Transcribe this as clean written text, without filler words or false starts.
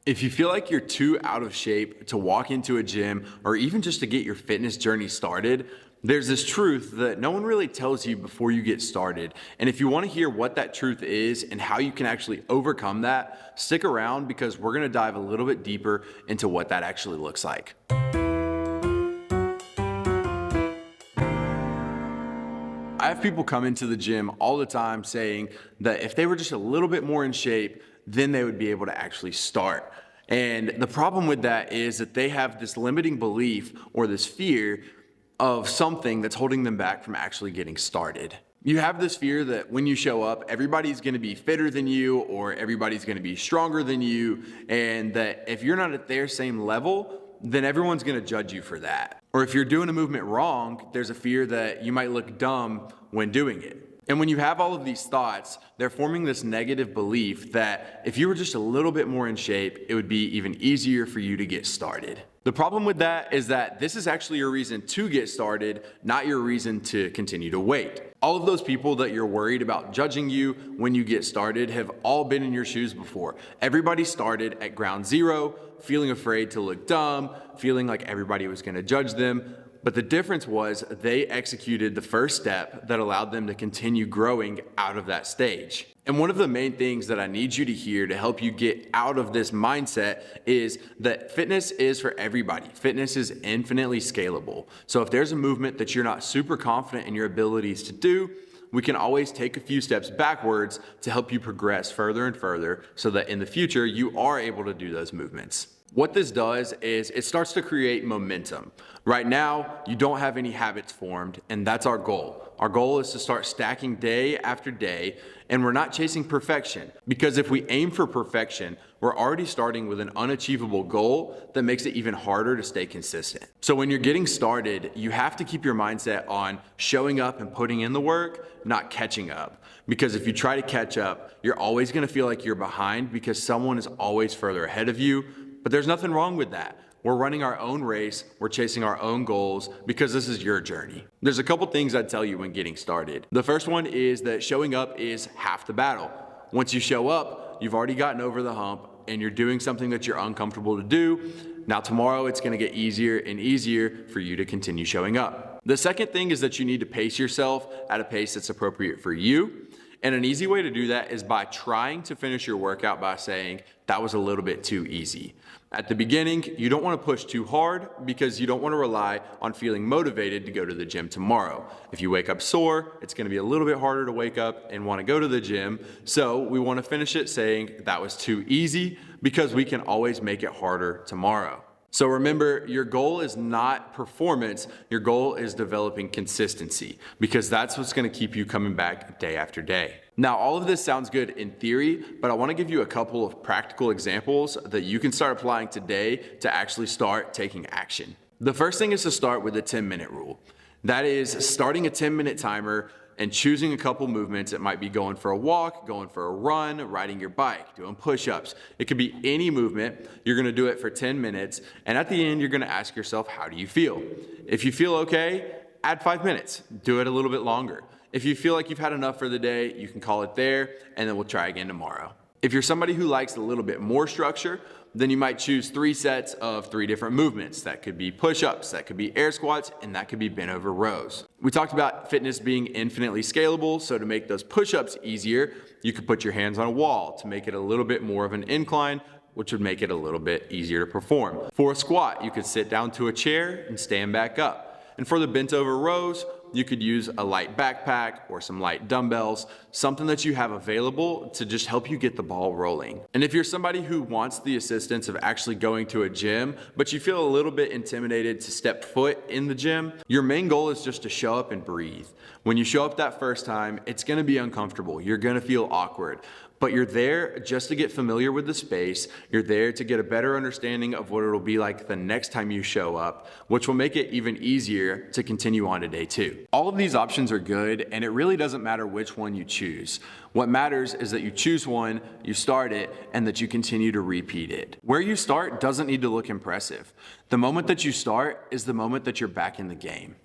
If you feel like you're too out of shape to walk into a gym or even just to get your fitness journey started, there's this truth that no one really tells you before you get started. And if you want to hear what that truth is and how you can actually overcome that, stick around because we're going to dive a little bit deeper into what that actually looks like. I have people come into the gym all the time saying that if they were just a little bit more in shape, then they would be able to actually start. And the problem with that is that they have this limiting belief or this fear of something that's holding them back from actually getting started. You have this fear that when you show up, everybody's gonna be fitter than you or everybody's gonna be stronger than you, and that if you're not at their same level, then everyone's gonna judge you for that. Or if you're doing a movement wrong, there's a fear that you might look dumb when doing it. And when you have all of these thoughts, they're forming this negative belief that if you were just a little bit more in shape, it would be even easier for you to get started. The problem with that is that this is actually your reason to get started, not your reason to continue to wait. All of those people that you're worried about judging you when you get started have all been in your shoes before. Everybody started at ground zero, feeling afraid to look dumb, feeling like everybody was going to judge them. But the difference was they executed the first step that allowed them to continue growing out of that stage. And one of the main things that I need you to hear to help you get out of this mindset is that fitness is for everybody. Fitness is infinitely scalable. So if there's a movement that you're not super confident in your abilities to do, we can always take a few steps backwards to help you progress further and further so that in the future you are able to do those movements. What this does is it starts to create momentum. Right now, you don't have any habits formed, and that's our goal. Our goal is to start stacking day after day, and we're not chasing perfection, because if we aim for perfection, we're already starting with an unachievable goal that makes it even harder to stay consistent. So when you're getting started, you have to keep your mindset on showing up and putting in the work, not catching up. Because if you try to catch up, you're always gonna feel like you're behind because someone is always further ahead of you. But there's nothing wrong with that. We're running our own race, we're chasing our own goals because this is your journey. There's a couple things I'd tell you when getting started. The first one is that showing up is half the battle. Once you show up, you've already gotten over the hump and you're doing something that you're uncomfortable to do. Now tomorrow it's gonna get easier and easier for you to continue showing up. The second thing is that you need to pace yourself at a pace that's appropriate for you. And an easy way to do that is by trying to finish your workout by saying, that was a little bit too easy. At the beginning, you don't want to push too hard because you don't want to rely on feeling motivated to go to the gym tomorrow. If you wake up sore, it's going to be a little bit harder to wake up and want to go to the gym. So we want to finish it saying that was too easy because we can always make it harder tomorrow. So remember, your goal is not performance, your goal is developing consistency because that's what's gonna keep you coming back day after day. Now, all of this sounds good in theory, but I wanna give you a couple of practical examples that you can start applying today to actually start taking action. The first thing is to start with the 10-minute rule. That is starting a 10-minute timer and choosing a couple movements. It might be going for a walk, going for a run, riding your bike, doing push-ups. It could be any movement. You're gonna do it for 10 minutes. And at the end, you're gonna ask yourself, how do you feel? If you feel okay, add 5 minutes. Do it a little bit longer. If you feel like you've had enough for the day, you can call it there, and then we'll try again tomorrow. If you're somebody who likes a little bit more structure, then you might choose 3 sets of 3 different movements. That could be push-ups, that could be air squats, and that could be bent over rows. We talked about fitness being infinitely scalable, so to make those push-ups easier, you could put your hands on a wall to make it a little bit more of an incline, which would make it a little bit easier to perform. For a squat, you could sit down to a chair and stand back up. And for the bent over rows, you could use a light backpack or some light dumbbells, something that you have available to just help you get the ball rolling. And if you're somebody who wants the assistance of actually going to a gym, but you feel a little bit intimidated to step foot in the gym, your main goal is just to show up and breathe. When you show up that first time, it's gonna be uncomfortable. You're gonna feel awkward. But you're there just to get familiar with the space. You're there to get a better understanding of what it'll be like the next time you show up, which will make it even easier to continue on to day 2. All of these options are good, and it really doesn't matter which one you choose. What matters is that you choose one, you start it, and that you continue to repeat it. Where you start doesn't need to look impressive. The moment that you start is the moment that you're back in the game.